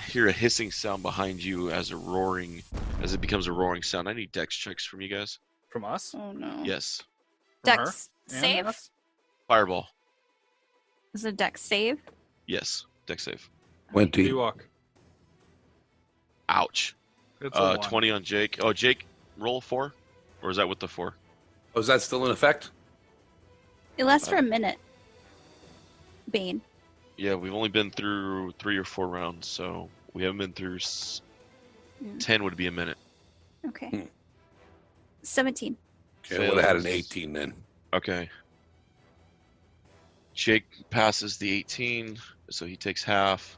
Hear a hissing sound behind you as it becomes a roaring sound. I need dex checks from you guys. From us? Oh no. Yes. From Dex her? And save? us? Fireball. Is it a dex save? Yes. Dex save. 20. Ewok. Ouch. It's a 1. 20 on Jake. Oh, Jake, roll 4? Or is that with the 4? Oh, is that still in effect? It lasts for a minute. Bane. Yeah, we've only been through 3 or 4 rounds, so we haven't been through 10 would be a minute. Okay. 17. Okay, I would have had an 18 then. Okay. Jake passes the 18, so he takes half,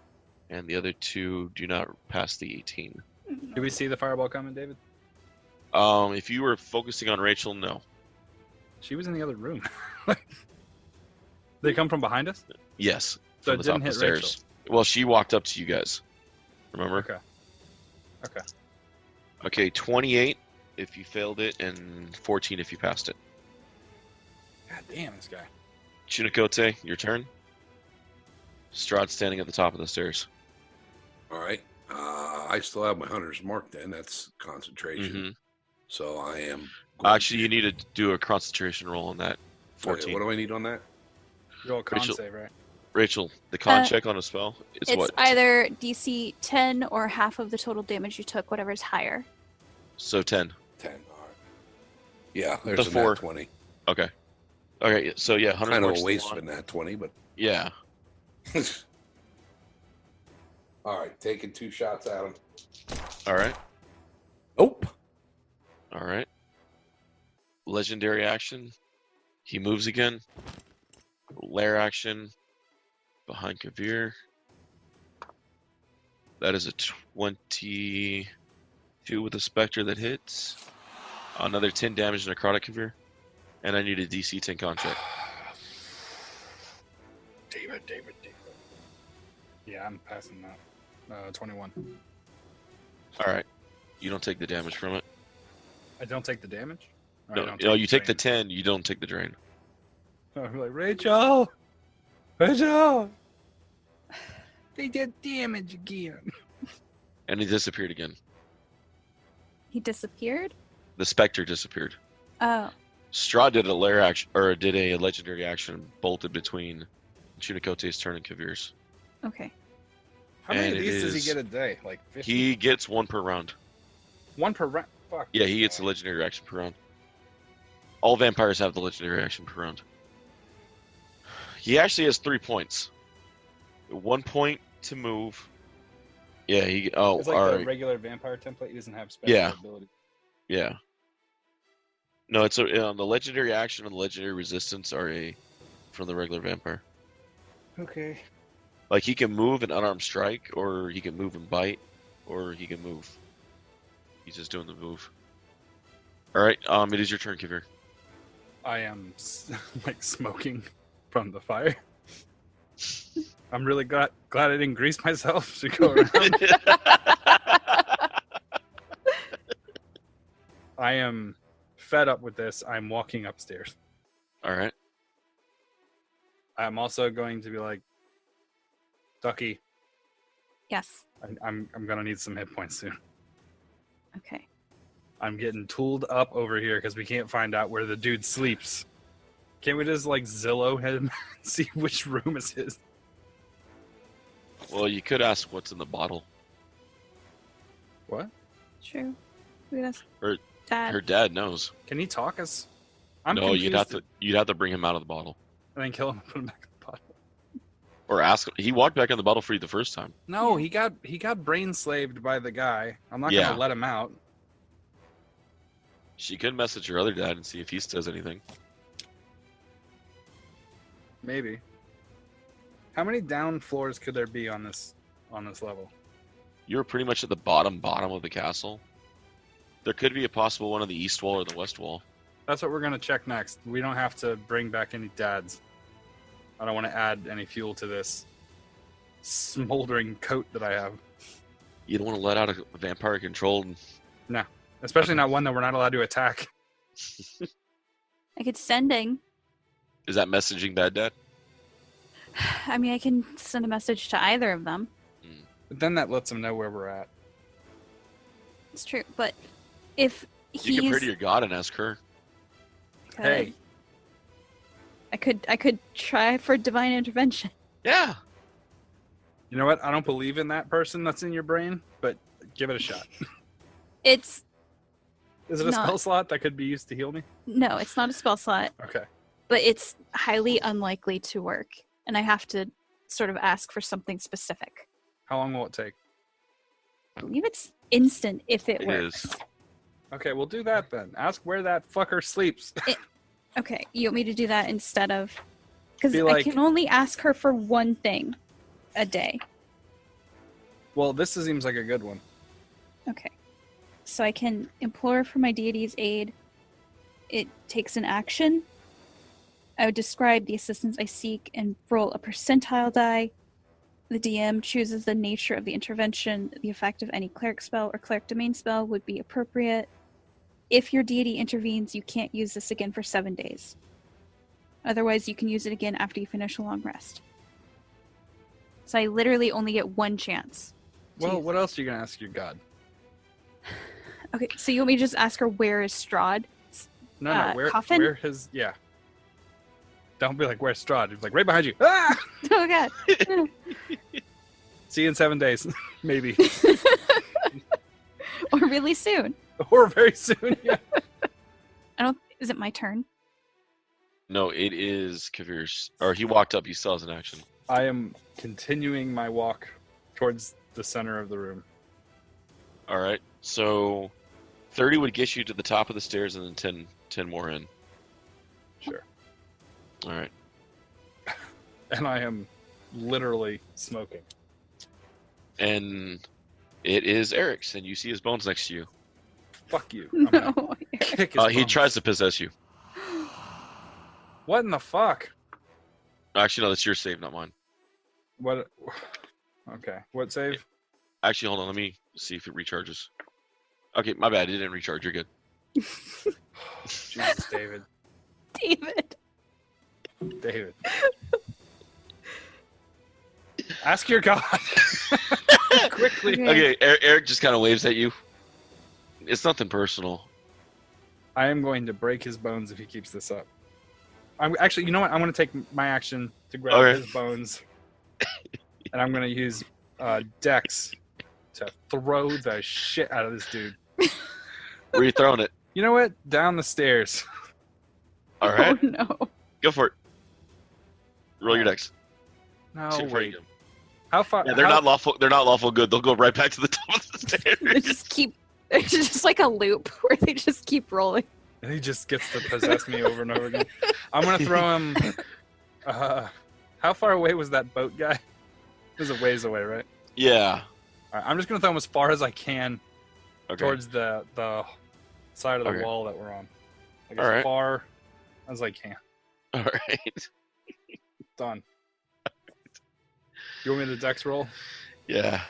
and the other 2 do not pass the 18. Do we see the fireball coming, David? If you were focusing on Rachel, no. She was in the other room. They come from behind us? Yes. So from it the top didn't of the hit stairs. Well, she walked up to you guys. Remember? Okay. Okay, 28 if you failed it, and 14 if you passed it. God damn, this guy. Chunikote, your turn. Strahd standing at the top of the stairs. All right. I still have my hunter's mark then. That's concentration. Mm-hmm. So I am... going Actually, you need to do a concentration roll on that. 14. Okay, what do I need on that? Roll a con Rachel- save, right? Rachel, the con check on a spell is It's what? either DC 10 or half of the total damage you took, whatever's higher. So 10. 10. All right. Yeah, there's a 4. nat 20. Okay. Okay, so yeah, 100 Kind of marks a waste the of a line. nat 20, but... Yeah. All right, taking 2 shots at him. All right. Nope. All right. Legendary action. He moves again. Lair action. Behind Kavir. That is a 22 with a Spectre that hits. Another 10 damage necrotic Kavir. And I need a DC 10 con check. David. Yeah, I'm passing that. 21. All right. You don't take the damage from it. I don't take the damage? Or I No, don't no, you take the drain? 10. You don't take the drain. I'm like, Rachel! Rachel! They did damage again. And he disappeared again. He disappeared? The Spectre disappeared. Oh. Strahd did a lair action, or did a legendary action, bolted between Chunikote's turn and Kavir's. Okay. How many And of it these does he is- get a day? Like 50? He gets 1 per round. 1 per round? Fuck. Yeah, he gets a legendary action per round. All vampires have the legendary action per round. He actually has 3 points. 1 point to move. Yeah, he. Oh, It's like all the right. regular vampire template. He doesn't have special Yeah. ability. Yeah. No, it's on the legendary action and the legendary resistance are from the regular vampire. Okay. Like he can move and unarmed strike, or he can move and bite, or he can move. He's just doing the move. All right, it is your turn, Kivir. I am like smoking from the fire. I'm really glad I didn't grease myself to go around. I am fed up with this. I'm walking upstairs. All right. I'm also going to be like, Ducky, Yes. I'm gonna need some hit points soon. Okay. I'm getting tooled up over here because we can't find out where the dude sleeps. Can't we just like Zillow him and see which room is his? Well, you could ask what's in the bottle. What? True. Maybe that's Her- Dad. Her dad knows. Can he talk us? I'm No, you'd confused. have to bring him out of the bottle, And then kill him and put him back in the bottle. or ask him. He walked back in the bottle for you the first time. No, he got brain slaved by the guy. I'm not Yeah. gonna let him out. She could message her other dad and see if he says anything. Maybe. How many down floors could there be on this level? You're pretty much at the bottom of the castle. There could be a possible one on the east wall or the west wall. That's what we're gonna check next. We don't have to bring back any dads. I don't want to add any fuel to this smoldering coat that I have. You don't want to let out a vampire controlled. Especially not one that we're not allowed to attack. I could sending. Is that messaging bad dad? I mean, I can send a message to either of them. But then that lets them know where we're at. It's true, but if You can pray he's to your god and ask her. Hey, I could try for divine intervention. Yeah. you know what? I don't believe in that person that's in your brain, but give it a shot. It's Is it a Not- spell slot that could be used to heal me? no, it's not a spell slot, Okay. but it's highly unlikely to work, and I have to sort of ask for something specific. How long will it take? I believe it's instant if it It works. is. Okay, we'll do that then. Ask where that fucker sleeps. Okay, you want me to do that instead of... Because Be I like- can only ask her for one thing a day. Well, this seems like a good one. Okay. So I can implore for my deity's aid. It takes an action. I would describe the assistance I seek and roll a percentile die. The DM chooses the nature of the intervention. The effect of any cleric spell or cleric domain spell would be appropriate. if your deity intervenes, you can't use this again for 7 days. Otherwise, you can use it again after you finish a long rest. So I literally only get one chance. Well, what else are you gonna ask your god? Okay, so you want me to just ask her where is Strahd? No, coffin? where his Don't be like, where's Strahd? He's like, right behind you. Ah! Oh god. See you in 7 days, maybe, Or really soon. or very soon. Yeah. Is it my turn? No, it is Kavir's. Or he walked up. He still has an action. I am continuing my walk towards the center of the room. All right. So 30 would get you to the top of the stairs, and then 10 more in. Sure. All right. And I am literally smoking. And it is Eric's, and you see his bones next to you. Fuck you. I'm gonna No. kick his He bones. tries to possess you. What in the fuck? Actually, no, that's your save, not mine. What? Okay. What save? Actually, hold on. Let me see if it recharges. Okay, my bad. It didn't recharge. You're good. Jesus, David. David. Ask your god. Quickly. Okay. Okay, Eric just kind of waves at you. It's nothing personal. I am going to break his bones if he keeps this up. I'm actually, you know what? I'm going to take my action to grab Okay. his bones, and I'm going to use Dex to throw the shit out of this dude. Where are you throwing it? You know what? Down the stairs. All right, Oh no. go for it. Roll your dex. No, See if wait. you- How far? Yeah, they're how- not lawful. They're not lawful good. They'll go right back to the top of the stairs. It's just like a loop where they just keep rolling. He just gets to possess me over and over again. I'm going to throw him. How far away was that boat guy? It was a ways away, right? Yeah. All right, I'm just going to throw him as far as I can Okay. towards the side of the Okay. wall that we're on. Like All as right. far as I can. All right. Done. You want me to dex roll? Yeah.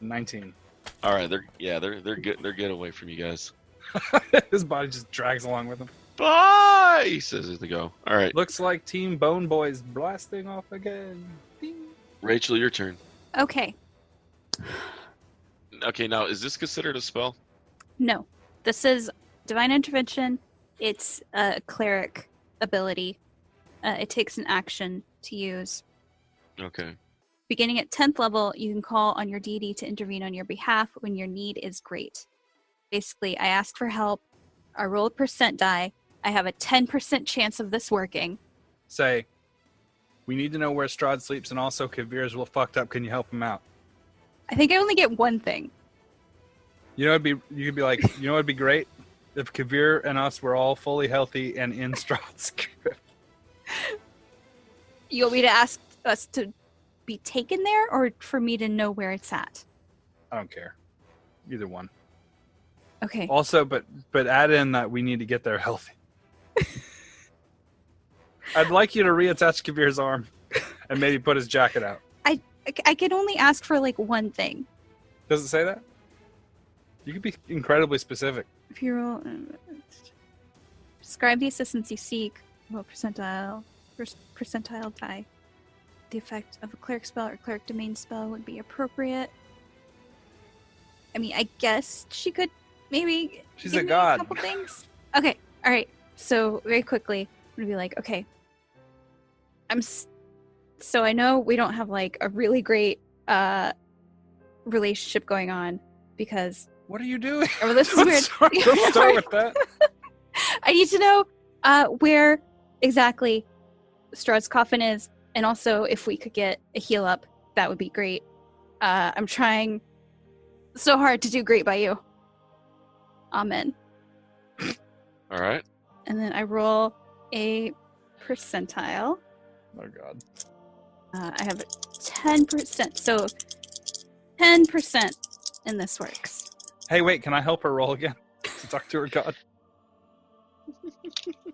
19. All right. They're good. They're good away from you guys. His body just drags along with him. Bye. He says as they go. All right. Looks like Team Bone Boys blasting off again. Ding. Rachel, your turn. Okay. Okay. Now, is this considered a spell? No. This is Divine Intervention. It's a cleric ability. It takes an action to use. Okay. Beginning at 10th level, you can call on your deity to intervene on your behalf when your need is great. Basically, I ask for help. I roll a percent die. I have a 10% chance of this working. Say, we need to know where Strahd sleeps, and also Kavir's a little fucked up. Can you help him out? I think I only get one thing. You know, you could be like, you know, it'd be great if Kavir and us were all fully healthy and in Strahd's crypt. You want me to ask us to be taken there, or for me to know where it's at? I don't care, either one. Okay. Also, but add in that we need to get there healthy. I'd like you to reattach Kavir's arm and maybe put his jacket out. I can only ask for like one thing. Does it say that? You could be incredibly specific. If you roll, describe the assistance you seek. What percentile? First percentile die. The effect of a cleric spell or cleric domain spell would be appropriate. I mean, I guess she could maybe. She's give a me god. A couple things. Okay. All right. So very quickly, I'm gonna be like, okay. So I know we don't have like a really great relationship going on because. What are you doing? Oh, this is Don't weird. start with that. I need to know where exactly Strahd's coffin is, and also if we could get a heal up, that would be great. I'm trying so hard to do great by you. Amen. All right. And then I roll a percentile. Oh god. I have 10%, so 10%, and this works. Hey, wait, can I help her roll again? To talk to her god.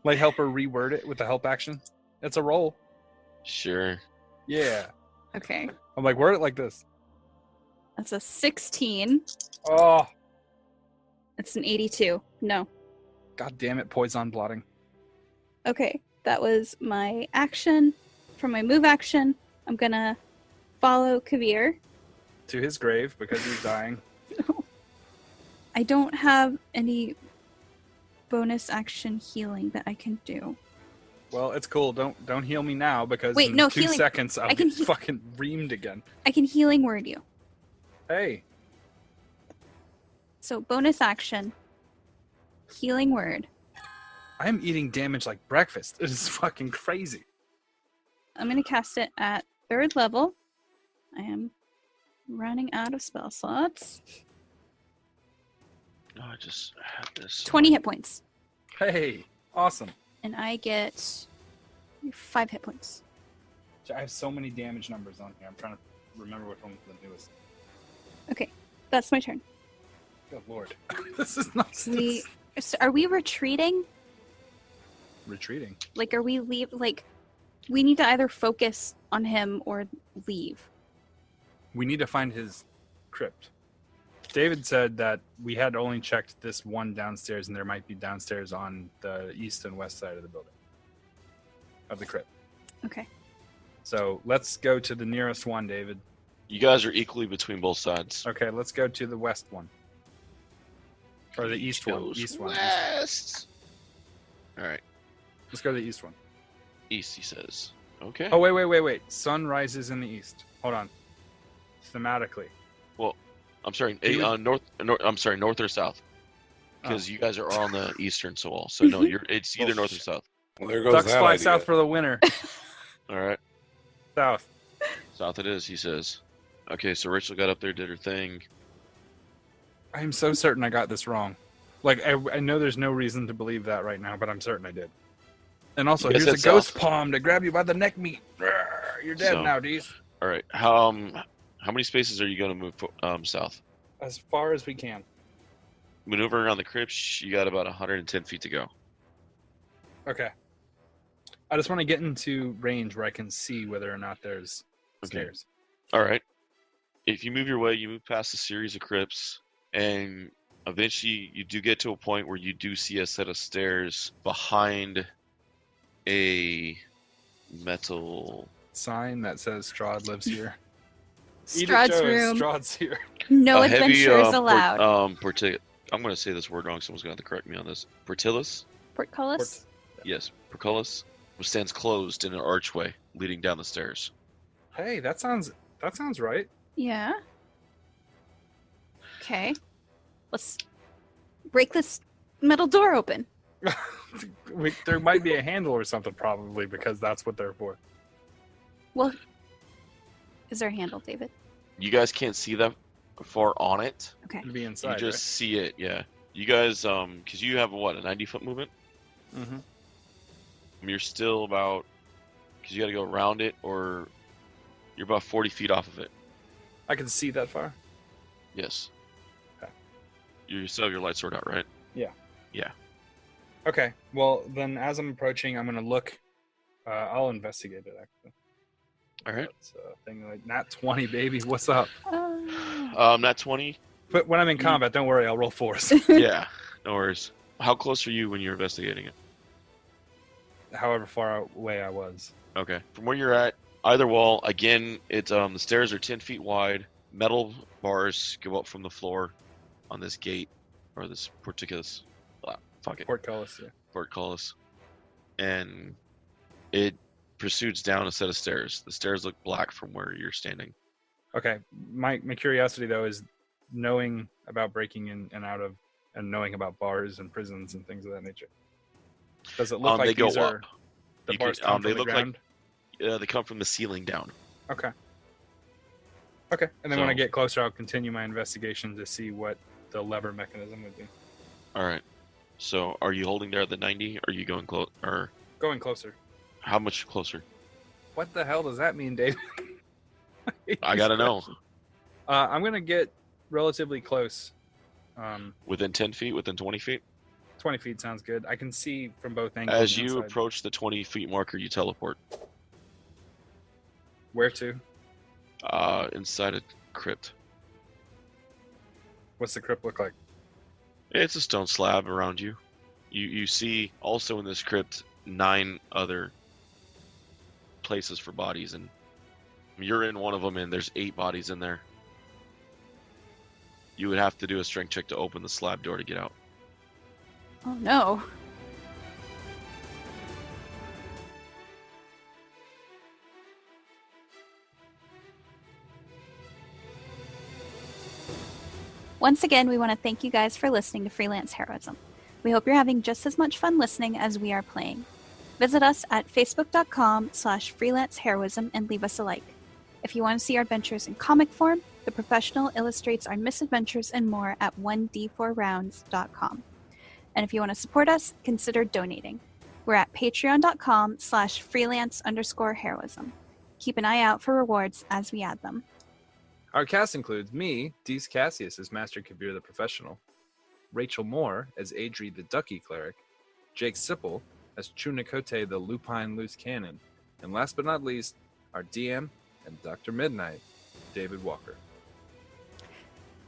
Like help her reword it with the help action? It's a roll. Sure. Yeah. Okay, I'm like, word it like this. that's a 16. Oh. It's an 82. No. God damn it, poison blotting. Okay, that was my action. For my move action, I'm gonna follow Kavir. To his grave because he's dying. I don't have any bonus action healing that I can do. Well, it's cool. Don't heal me now because Wait, in no, 2 healing- seconds I'll I can get he- fucking reamed again. I can healing word you. Hey, So bonus action, healing word. I am eating damage like breakfast. It is fucking crazy. I'm gonna cast it at 3rd level. I am running out of spell slots. No, I just had this. 20 hit points. Hey, awesome. And I get 5 hit points. I have so many damage numbers on here. I'm trying to remember which one's the newest. Okay, that's my turn. Good lord. This is not So are we retreating? retreating. Like, are we leave? Like, we need to either focus on him or leave. We need to find his crypt. David said that we had only checked this one downstairs, and there might be downstairs on the east and west side of the building. Of the crypt. Okay. So let's go to the nearest one, David. You guys are equally between both sides. Okay, let's go to the west one. Or the east one. Goes East one. West. All right. Let's go to the east one. East, he says. Okay. Oh, wait. Sun rises in the east. Hold on. Thematically. I'm sorry. You would- North. I'm sorry. North or south? Because Oh. you guys are on the eastern wall. So no, it's either north or south. Well, there goes Ducks that fly idea. south for the winter. All right. South. South it is, he says. Okay, so Rachel got up there, did her thing. I am so certain I got this wrong. Like, I know there's no reason to believe that right now, but I'm certain I did. And also, You guys here's a said ghost south. palm to grab you by the neck meat. You're dead So- now, Dees. All right. How many spaces are you going to move south? As far as we can. Maneuvering around the crypts, you got about 110 feet to go. Okay. I just want to get into range where I can see whether or not there's Okay. stairs. All right. If you move your way, you move past a series of crypts, and eventually you do get to a point where you do see a set of stairs behind a metal. Sign that says Strahd lives here. Strahd's room. Strahd's here. No a heavy, adventures allowed. I'm going to say this word wrong. Someone's going to have to correct me on this. Portillus? Portcullis? Yes, portcullis, which stands closed in an archway leading down the stairs. Hey, that sounds right. Yeah. Okay. Let's break this metal door open. There might be a handle or something, probably, because that's what they're for. Well, is there a handle, David? You guys can't see that far on it. Okay. To be You inside. just see it, yeah. You guys, because you have what, a 90-foot movement? Right? Mm-hmm. You're still about, because you got to go around it, or you're about 40 feet off of it. I can see that far. Yes. Okay. You still have your light sword out, right? Okay. Well, then as I'm approaching, I'm gonna look. I'll investigate it actually. All right. That's a thing like nat 20, baby. What's up? Nat 20. But when I'm in combat, don't worry, I'll roll force. Yeah, no worries. How close are you when you're investigating it? However far away I was. Okay. From where you're at, either wall, again, it's the stairs are 10 feet wide. Metal bars go up from the floor on this gate, or this portcullis. Fuck it. Portcullis. Yeah. Portcullis. And it pursues down a set of stairs. The stairs look black from where you're standing. Okay. My curiosity though is knowing about breaking in and out of, and knowing about bars and prisons and things of that nature. Does it look They like go these are up. the You bars can- come they from the look like- ground? They come from the ceiling down. Okay. Okay. And then when I So- get closer, I'll continue my investigation to see what the lever mechanism would be. All right. So, are you holding there at the 90? Or are you going close? Or Going closer. how much closer? What the hell does that mean, Dave? I gotta know. I'm gonna get relatively close. Within 10 feet? Within 20 feet? 20 feet sounds good. I can see from both angles. As you inside. approach the 20 feet marker, you teleport. Where to? Inside a crypt. What's the crypt look like? It's a stone slab around you. You see also in this crypt 9 other places for bodies, and you're in one of them, and there's 8 bodies in there. You would have to do a strength check to open the slab door to get out. Oh no. Once again, we want to thank you guys for listening to Freelance Heroism. We hope you're having just as much fun listening as we are playing. Visit us at facebook.com/freelanceheroism and leave us a like. If you want to see our adventures in comic form, The Professional illustrates our misadventures and more at 1d4rounds.com. And if you want to support us, consider donating. We're at patreon.com/freelance_heroism. Keep an eye out for rewards as we add them. Our cast includes me, Dees Cassius as Master Kabir the Professional, Rachel Moore as Adri the Ducky Cleric, Jake Sipple as Chunikote the Lupine Loose Cannon, and last but not least, our DM and Dr. Midnight, David Walker.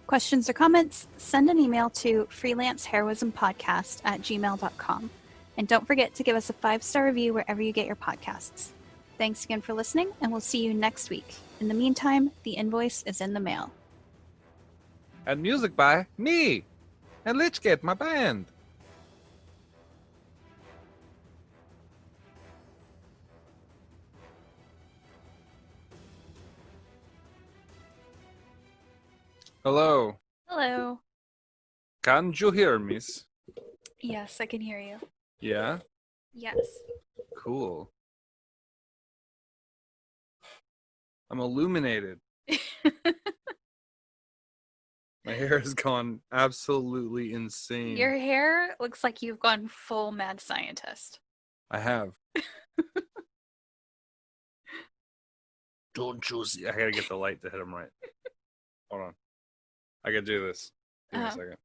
Questions or comments? Send an email to freelanceheroismpodcast@gmail.com. And don't forget to give us a 5-star review wherever you get your podcasts. Thanks again for listening, and we'll see you next week. In the meantime, the invoice is in the mail. And music by me and Lichgate, my band. Hello. Hello. Can you hear me? Yes, I can hear you. Yeah? Yes. Cool. I'm illuminated. My hair has gone absolutely insane. Your hair looks like you've gone full mad scientist. I have. Don't you see? I gotta get the light to hit him right. Hold on. I gotta do this. Give me a second.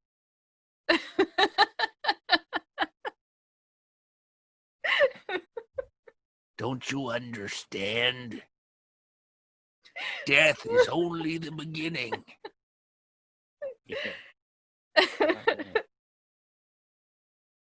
Don't you understand? Death is only the beginning. Yeah.